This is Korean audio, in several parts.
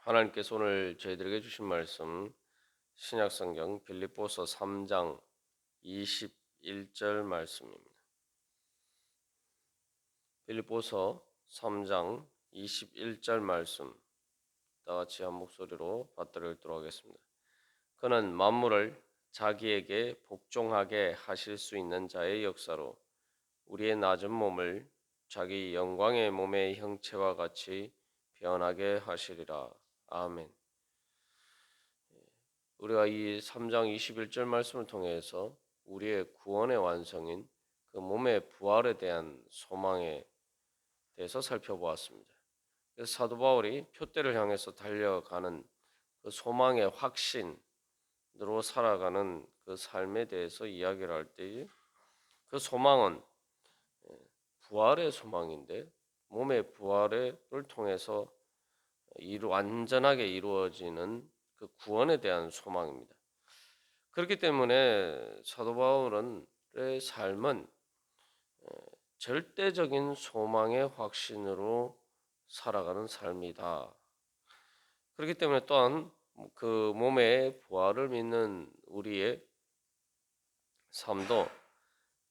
하나님께서 오늘 저희들에게 주신 말씀 신약성경 빌립보서 3장 21절 말씀입니다. 빌립보서 3장 21절 말씀 다 같이 한 목소리로 받들어 읽도록 하겠습니다. 그는 만물을 자기에게 복종하게 하실 수 있는 자의 역사로 우리의 낮은 몸을 자기 영광의 몸의 형체와 같이 변하게 하시리라. 아멘. 우리가 이 3장 21절 말씀을 통해서 우리의 구원의 완성인 그 몸의 부활에 대한 소망에 대해서 살펴보았습니다. 그래서 사도 바울이 표대를 향해서 달려가는 그 소망의 확신으로 살아가는 그 삶에 대해서 이야기를 할 때 그 소망은 부활의 소망인데 몸의 부활을 통해서 완전하게 이루어지는 그 구원에 대한 소망입니다. 그렇기 때문에 사도 바울의 삶은 절대적인 소망의 확신으로 살아가는 삶이다. 그렇기 때문에 또한 그 몸의 부활을 믿는 우리의 삶도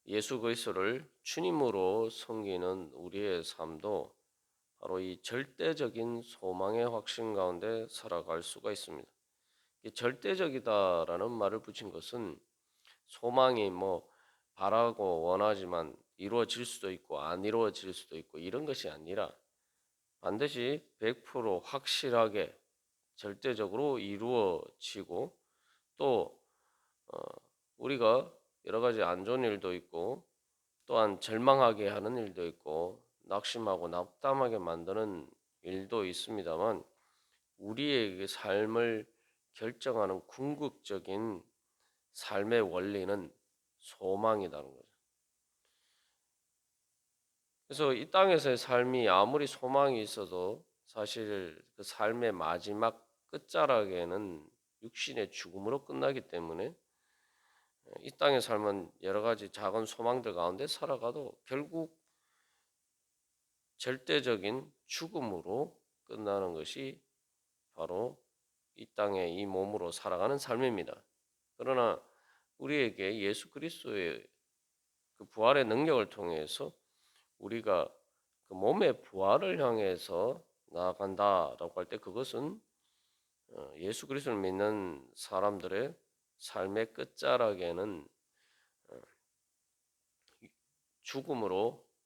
예수 그리스도를 주님으로 섬기는 우리의 삶도 바로 이 절대적인 소망의 확신 가운데 살아갈 수가 있습니다. 이 절대적이다라는 말을 붙인 것은 소망이 바라고 원하지만 이루어질 수도 있고 안 이루어질 수도 있고 이런 것이 아니라 반드시 100% 확실하게 절대적으로 이루어지고 또 우리가 여러 가지 안 좋은 일도 있고 또한 절망하게 하는 일도 있고 낙심하고 낙담하게 만드는 일도 있습니다만 우리의 삶을 결정하는 궁극적인 삶의 원리는 소망이라는 거죠. 그래서 이 땅에서의 삶이 아무리 소망이 있어도 사실 그 삶의 마지막 끝자락에는 육신의 죽음으로 끝나기 때문에 이 땅의 삶은 여러 가지 작은 소망들 가운데 살아가도 결국 절대적인 죽음으로 끝나는 것이 바로 이 땅의 이 몸으로 살아가는 삶입니다. 그러나 우리에게 예수 그리스도의 그 부활의 능력을 통해서 우리가 그 몸의 부활을 향해서 나아간다라고 할 때 그것은 예수 그리스도를 믿는 사람들의 삶의 끝자락에는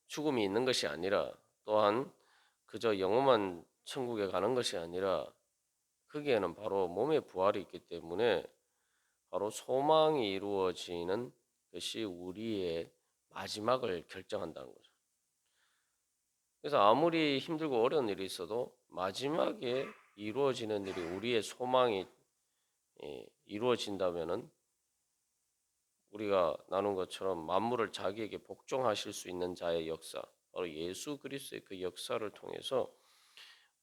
죽음이 있는 것이 아니라 또한 그저 영원한 천국에 가는 것이 아니라 거기에는 바로 몸의 부활이 있기 때문에 바로 소망이 이루어지는 것이 우리의 마지막을 결정한다는 거죠. 그래서 아무리 힘들고 어려운 일이 있어도 마지막에 이루어지는 일이 우리의 소망이 이루어진다면은 우리가 나눈 것처럼 만물을 자기에게 복종하실 수 있는 자의 역사, 바로 예수 그리스도의 그 역사를 통해서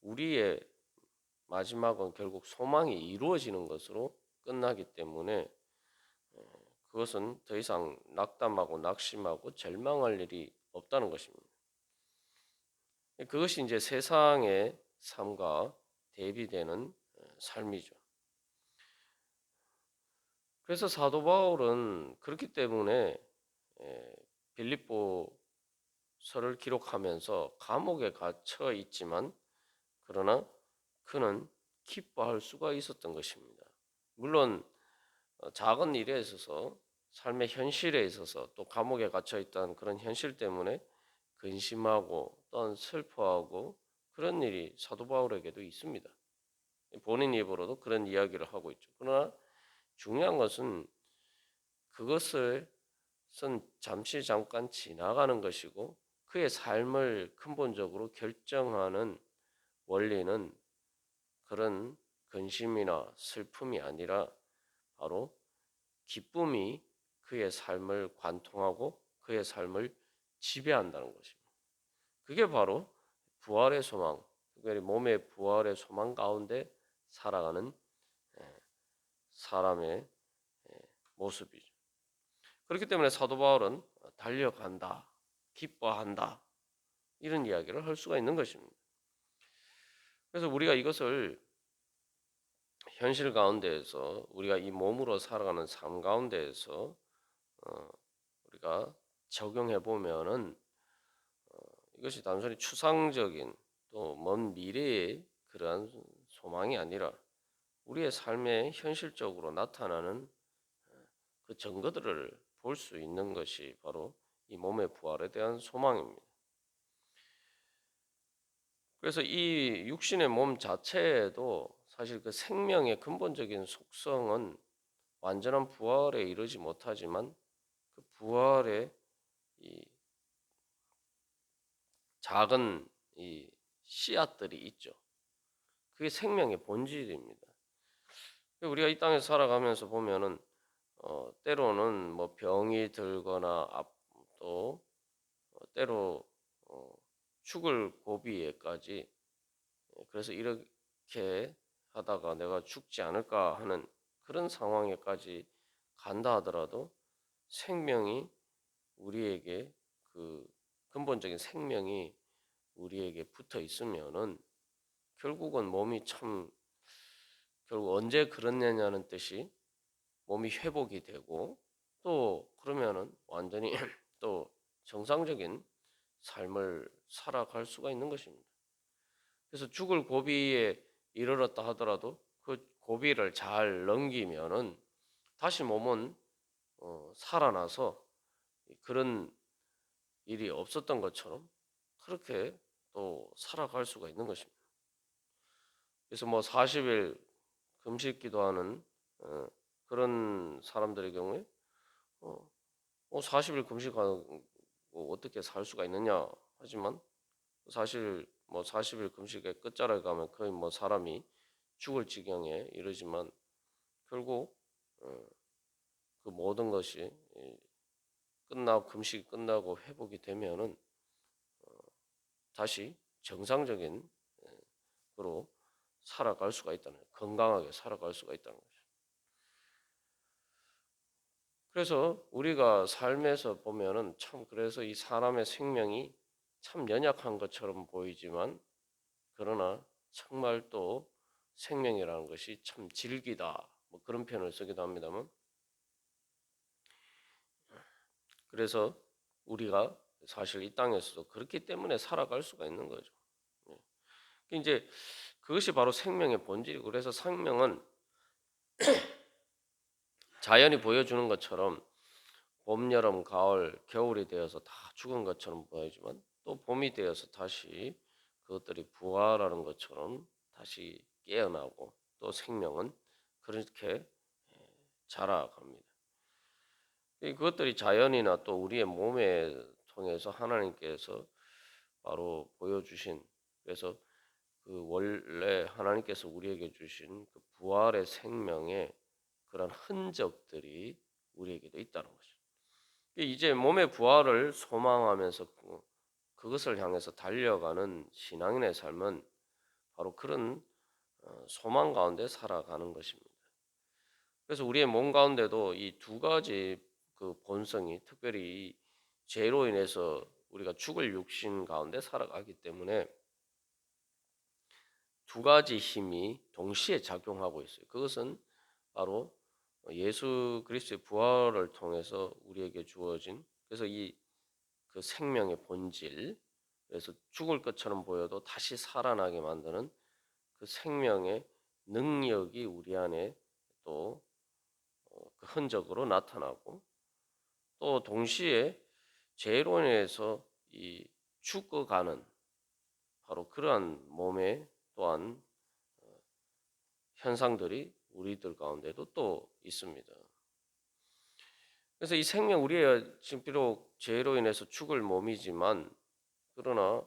우리의 마지막은 결국 소망이 이루어지는 것으로 끝나기 때문에 그것은 더 이상 낙담하고 낙심하고 절망할 일이 없다는 것입니다. 그것이 이제 세상의 삶과 대비되는 삶이죠. 그래서 사도 바울은 그렇기 때문에 빌립보서를 기록하면서 감옥에 갇혀 있지만 그러나 그는 기뻐할 수가 있었던 것입니다. 물론 작은 일에 있어서 삶의 현실에 있어서 또 감옥에 갇혀 있다는 그런 현실 때문에 근심하고 또한 슬퍼하고 그런 일이 사도 바울에게도 있습니다. 본인 입으로도 그런 이야기를 하고 있죠. 그러나 중요한 것은 그것을 잠시 잠깐 지나가는 것이고 그의 삶을 근본적으로 결정하는 원리는 그런 근심이나 슬픔이 아니라 바로 기쁨이 그의 삶을 관통하고 그의 삶을 지배한다는 것입니다. 그게 바로 부활의 소망, 특별히 몸의 부활의 소망 가운데 살아가는 사람의 모습이죠. 그렇기 때문에 사도 바울은 달려간다, 기뻐한다 이런 이야기를 할 수가 있는 것입니다. 그래서 우리가 이것을 현실 가운데에서 우리가 이 몸으로 살아가는 삶 가운데에서 우리가 적용해 보면은 이것이 단순히 추상적인 또 먼 미래의 그러한 소망이 아니라 우리의 삶에 현실적으로 나타나는 그 증거들을 볼 수 있는 것이 바로 이 몸의 부활에 대한 소망입니다. 그래서 이 육신의 몸 자체에도 사실 그 생명의 근본적인 속성은 완전한 부활에 이르지 못하지만 그 부활의 이 작은 이 씨앗들이 있죠. 그게 생명의 본질입니다. 우리가 이 땅에서 살아가면서 보면은 때로는 뭐 병이 들거나 또 때로 어, 죽을 고비에까지 그래서 이렇게 하다가 내가 죽지 않을까 하는 그런 상황에까지 간다 하더라도 생명이 우리에게 그 근본적인 생명이 우리에게 붙어 있으면은 결국은 몸이 참 결국 언제 그렇느냐는 뜻이 몸이 회복이 되고 또 그러면은 완전히 또 정상적인 삶을 살아갈 수가 있는 것입니다. 그래서 죽을 고비에 이르렀다 하더라도 그 고비를 잘 넘기면은 다시 몸은 살아나서 그런 일이 없었던 것처럼 그렇게 또 살아갈 수가 있는 것입니다. 그래서 뭐 40일 금식 기도하는 그런 사람들의 경우에 40일 금식하고 어떻게 살 수가 있느냐 하지만 사실 뭐 40일 금식의 끝자락에 가면 거의 뭐 사람이 죽을 지경에 이르지만 결국 어, 그 모든 것이 끝나고 금식이 끝나고 회복이 되면은 다시 정상적인 으로 살아갈 수가 있다는 거예요. 건강하게 살아갈 수가 있다는 거죠. 그래서 우리가 삶에서 보면은 참 그래서 이 사람의 생명이 참 연약한 것처럼 보이지만 그러나 정말 또 생명이라는 것이 참 질기다. 뭐 그런 표현을 쓰기도 합니다만 그래서 우리가 사실 이 땅에서도 그렇기 때문에 살아갈 수가 있는 거죠. 이제 그것이 바로 생명의 본질이고 그래서 생명은 자연이 보여주는 것처럼 봄, 여름, 가을, 겨울이 되어서 다 죽은 것처럼 보이지만 또 봄이 되어서 다시 그것들이 부활하는 것처럼 다시 깨어나고 또 생명은 그렇게 자라갑니다. 그것들이 자연이나 또 우리의 몸에 통해서 하나님께서 바로 보여주신 그래서 그 원래 하나님께서 우리에게 주신 그 부활의 생명의 그런 흔적들이 우리에게도 있다는 거죠. 이제 몸의 부활을 소망하면서 그것을 향해서 달려가는 신앙인의 삶은 바로 그런 소망 가운데 살아가는 것입니다. 그래서 우리의 몸 가운데도 이 두 가지 그 본성이 특별히 죄로 인해서 우리가 죽을 육신 가운데 살아가기 때문에 두 가지 힘이 동시에 작용하고 있어요. 그것은 바로 예수 그리스도의 부활을 통해서 우리에게 주어진 그래서 이 그 생명의 본질 그래서 죽을 것처럼 보여도 다시 살아나게 만드는 그 생명의 능력이 우리 안에 또 그 흔적으로 나타나고 또 동시에 죄로 인해서 이 죽어가는 바로 그러한 몸의 또한 현상들이 우리들 가운데도 또 있습니다. 그래서 이 생명 우리의 지금 비록 죄로 인해서 죽을 몸이지만 그러나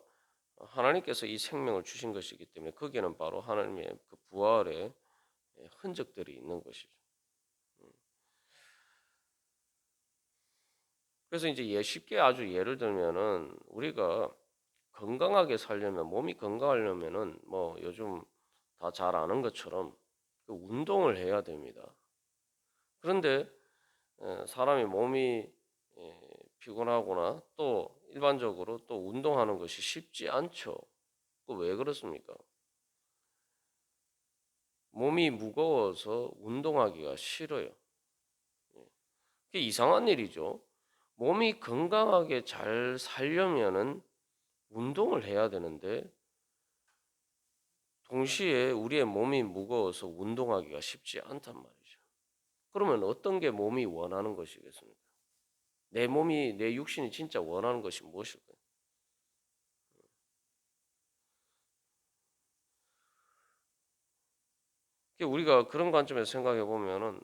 하나님께서 이 생명을 주신 것이기 때문에 거기에는 바로 하나님의 그 부활의 흔적들이 있는 것이죠. 그래서 이제 쉽게 아주 예를 들면은 우리가 건강하게 살려면 몸이 건강하려면은 뭐 요즘 다 잘 아는 것처럼 그 운동을 해야 됩니다. 그런데 사람이 몸이 피곤하거나 또 일반적으로 또 운동하는 것이 쉽지 않죠. 그 왜 그렇습니까? 몸이 무거워서 운동하기가 싫어요. 그게 이상한 일이죠. 몸이 건강하게 잘 살려면은 운동을 해야 되는데 동시에 우리의 몸이 무거워서 운동하기가 쉽지 않단 말이죠. 그러면 어떤 게 몸이 원하는 것이겠습니까? 내 육신이 진짜 원하는 것이 무엇일까요? 우리가 그런 관점에서 생각해 보면은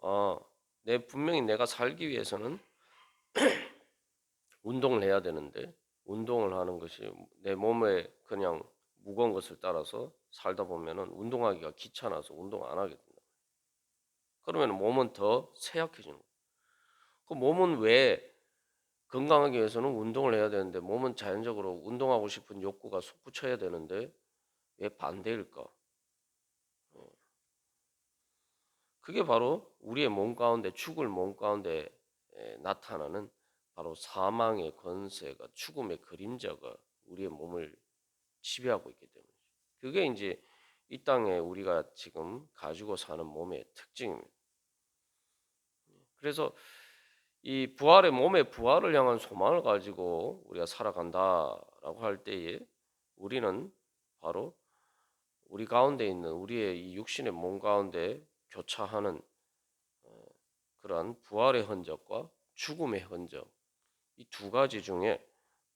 아, 분명히 내가 살기 위해서는 운동을 해야 되는데 운동을 하는 것이 내 몸에 그냥 무거운 것을 따라서 살다 보면은 운동하기가 귀찮아서 운동 안 하게 된다. 그러면 몸은 더 쇠약해지는 거예요. 그 몸은 왜 건강하기 위해서는 운동을 해야 되는데 몸은 자연적으로 운동하고 싶은 욕구가 솟구쳐야 되는데 왜 반대일까? 그게 바로 우리의 몸 가운데 죽을 몸 가운데 나타나는 바로 사망의 권세가 죽음의 그림자가 우리의 몸을 지배하고 있기 때문이죠. 그게 이제 이 땅에 우리가 지금 가지고 사는 몸의 특징입니다. 그래서 이 부활의 몸의 부활을 향한 소망을 가지고 우리가 살아간다라고 할 때에 우리는 바로 우리 가운데 있는 우리의 이 육신의 몸 가운데 교차하는 그러한 부활의 흔적과 죽음의 흔적 이 두 가지 중에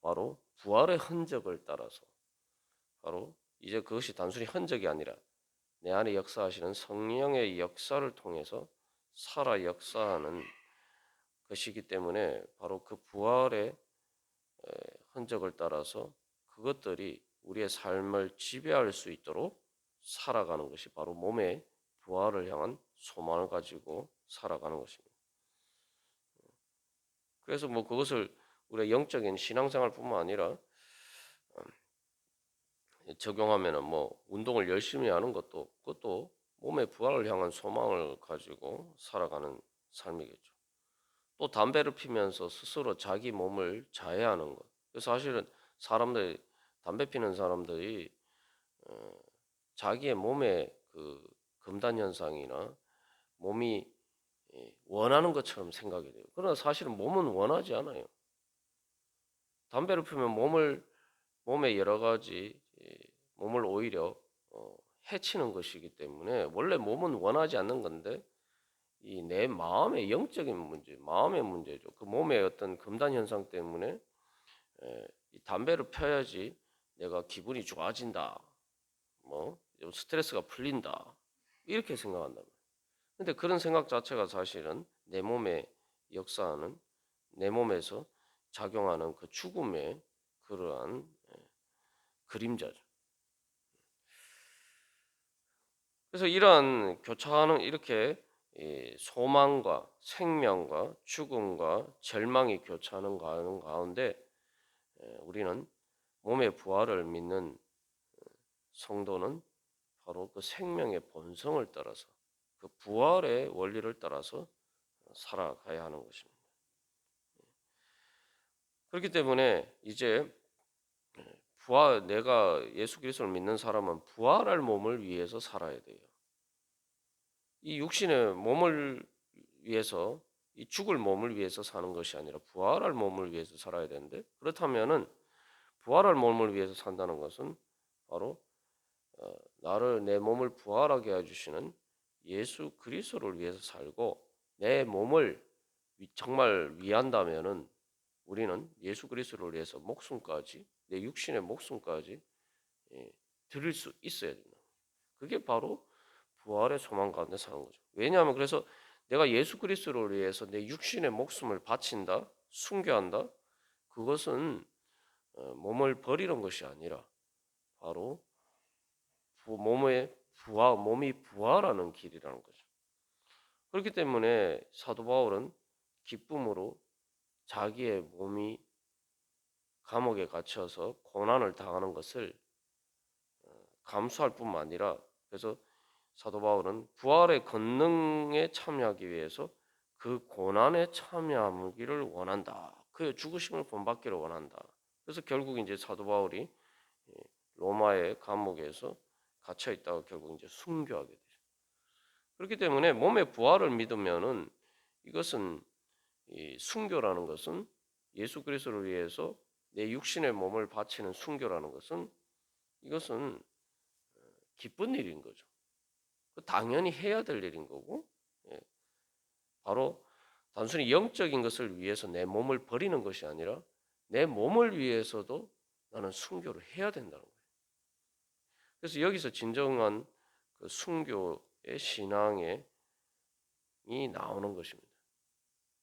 바로 부활의 흔적을 따라서 바로 이제 그것이 단순히 흔적이 아니라 내 안에 역사하시는 성령의 역사를 통해서 살아 역사하는 것이기 때문에 바로 그 부활의 흔적을 따라서 그것들이 우리의 삶을 지배할 수 있도록 살아가는 것이 바로 몸의 부활을 향한 소망을 가지고 살아가는 것입니다. 그래서 뭐 그것을 우리의 영적인 신앙생활뿐만 아니라 적용하면은 뭐 운동을 열심히 하는 것도 그것도 몸의 부활을 향한 소망을 가지고 살아가는 삶이겠죠. 또 담배를 피면서 스스로 자기 몸을 자해하는 것. 그래서 사실은 사람들이 담배 피는 사람들이 자기의 몸의 그 금단 현상이나 몸이 원하는 것처럼 생각이 돼요. 그러나 사실은 몸은 원하지 않아요. 담배를 피우면 몸의 여러 가지 몸을 오히려 해치는 것이기 때문에 원래 몸은 원하지 않는 건데 이 내 마음의 영적인 문제, 마음의 문제죠. 그 몸의 어떤 금단 현상 때문에 이 담배를 펴야지 내가 기분이 좋아진다. 뭐 스트레스가 풀린다. 이렇게 생각한단 말이에요. 근데 그런 생각 자체가 사실은 내 몸에 역사하는 내 몸에서 작용하는 그 죽음의 그러한 그림자죠. 그래서 이러한 교차하는 이렇게 소망과 생명과 죽음과 절망이 교차하는 가운데 우리는 몸의 부활을 믿는 성도는 바로 그 생명의 본성을 따라서 그 부활의 원리를 따라서 살아가야 하는 것입니다. 그렇기 때문에 이제 내가 예수 그리스도를 믿는 사람은 부활할 몸을 위해서 살아야 돼요. 이 육신의 몸을 위해서 이 죽을 몸을 위해서 사는 것이 아니라 부활할 몸을 위해서 살아야 되는데 그렇다면은 부활할 몸을 위해서 산다는 것은 바로 나를 내 몸을 부활하게 해주시는 예수 그리스도를 위해서 살고 내 몸을 정말 위한다면은 우리는 예수 그리스도를 위해서 목숨까지 내 육신의 목숨까지 드릴 수 있어야 된다. 그게 바로 부활의 소망 가운데 사는 거죠. 왜냐하면 그래서 내가 예수 그리스도를 위해서 내 육신의 목숨을 바친다, 순교한다. 그것은 몸을 버리는 것이 아니라 바로 몸이 부활하는 길이라는 거죠. 그렇기 때문에 사도 바울은 기쁨으로 자기의 몸이 감옥에 갇혀서 고난을 당하는 것을 감수할 뿐만 아니라 그래서 사도 바울은 부활의 권능에 참여하기 위해서 그 고난에 참여하기를 원한다. 그의 죽으심을 본받기를 원한다. 그래서 결국 이제 사도 바울이 로마의 감옥에서 갇혀 있다가 결국 이제 순교하게 되죠. 그렇기 때문에 몸의 부활을 믿으면은 이것은 이 순교라는 것은 예수 그리스도를 위해서 내 육신의 몸을 바치는 순교라는 것은 이것은 기쁜 일인 거죠. 당연히 해야 될 일인 거고, 예, 바로 단순히 영적인 것을 위해서 내 몸을 버리는 것이 아니라 내 몸을 위해서도 나는 순교를 해야 된다는 거예요. 그래서 여기서 진정한 그 순교의 신앙이 나오는 것입니다.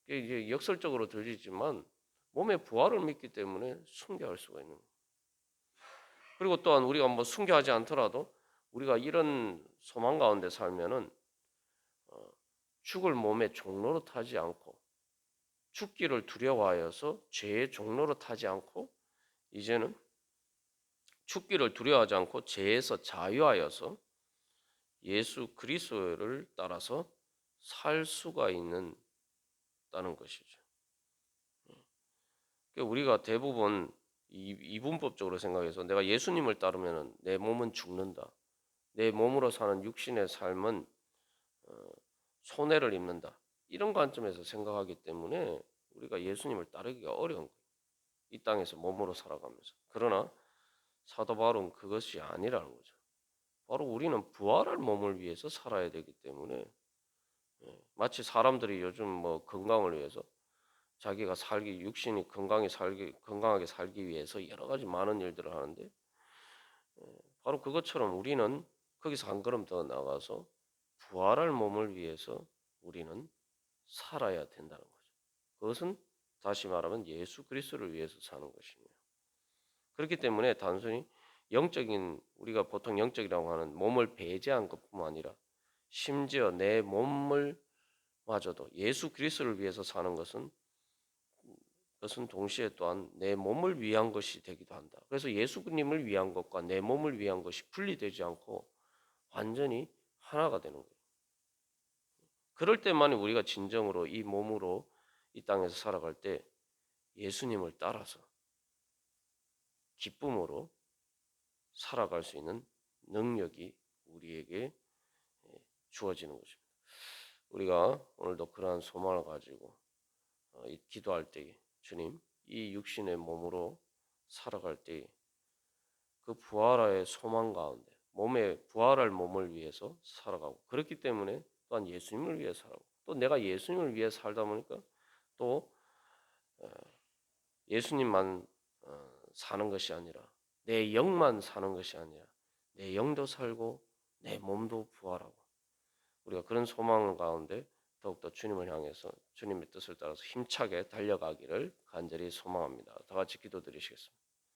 이게 역설적으로 들리지만 몸의 부활을 믿기 때문에 순교할 수가 있는 거예요. 그리고 또한 우리가 뭐 순교하지 않더라도 우리가 이런 소망 가운데 살면은 죽을 몸의 종로로 타지 않고 죽기를 두려워하여서 죄의 종로로 타지 않고 이제는 죽기를 두려워하지 않고 죄에서 자유하여서 예수 그리스도를 따라서 살 수가 있는 다는 것이죠. 그러니까 우리가 대부분 이분법적으로 생각해서 내가 예수님을 따르면 내 몸은 죽는다. 내 몸으로 사는 육신의 삶은 손해를 입는다. 이런 관점에서 생각하기 때문에 우리가 예수님을 따르기가 어려운 거예요. 이 땅에서 몸으로 살아가면서. 그러나 사도 바울은 그것이 아니라는 거죠. 바로 우리는 부활할 몸을 위해서 살아야 되기 때문에 마치 사람들이 요즘 뭐 건강을 위해서 자기가 살기 육신이 건강하게 살기 위해서 여러 가지 많은 일들을 하는데 바로 그것처럼 우리는 거기서 한 걸음 더 나가서 부활할 몸을 위해서 우리는 살아야 된다는 거죠. 그것은 다시 말하면 예수 그리스도를 위해서 사는 것입니다. 그렇기 때문에 단순히 영적인 우리가 보통 영적이라고 하는 몸을 배제한 것뿐만 아니라 심지어 내 몸을 마저도 예수 그리스도를 위해서 사는 것은 그것은 동시에 또한 내 몸을 위한 것이 되기도 한다. 그래서 예수님을 위한 것과 내 몸을 위한 것이 분리되지 않고 완전히 하나가 되는 거예요. 그럴 때만 우리가 진정으로 이 몸으로 이 땅에서 살아갈 때 예수님을 따라서 기쁨으로 살아갈 수 있는 능력이 우리에게 주어지는 것입니다. 우리가 오늘도 그러한 소망을 가지고 기도할 때 주님 이 육신의 몸으로 살아갈 때 그 부활의 소망 가운데 몸에 부활할 몸을 위해서 살아가고 그렇기 때문에 또한 예수님을 위해 살아가고 또 내가 예수님을 위해 살다 보니까 또 예수님만 사는 것이 아니라 내 영만 사는 것이 아니라 내 영도 살고 내 몸도 부활하고 우리가 그런 소망 가운데 더욱더 주님을 향해서 주님의 뜻을 따라서 힘차게 달려가기를 간절히 소망합니다. 다 같이 기도드리시겠습니다.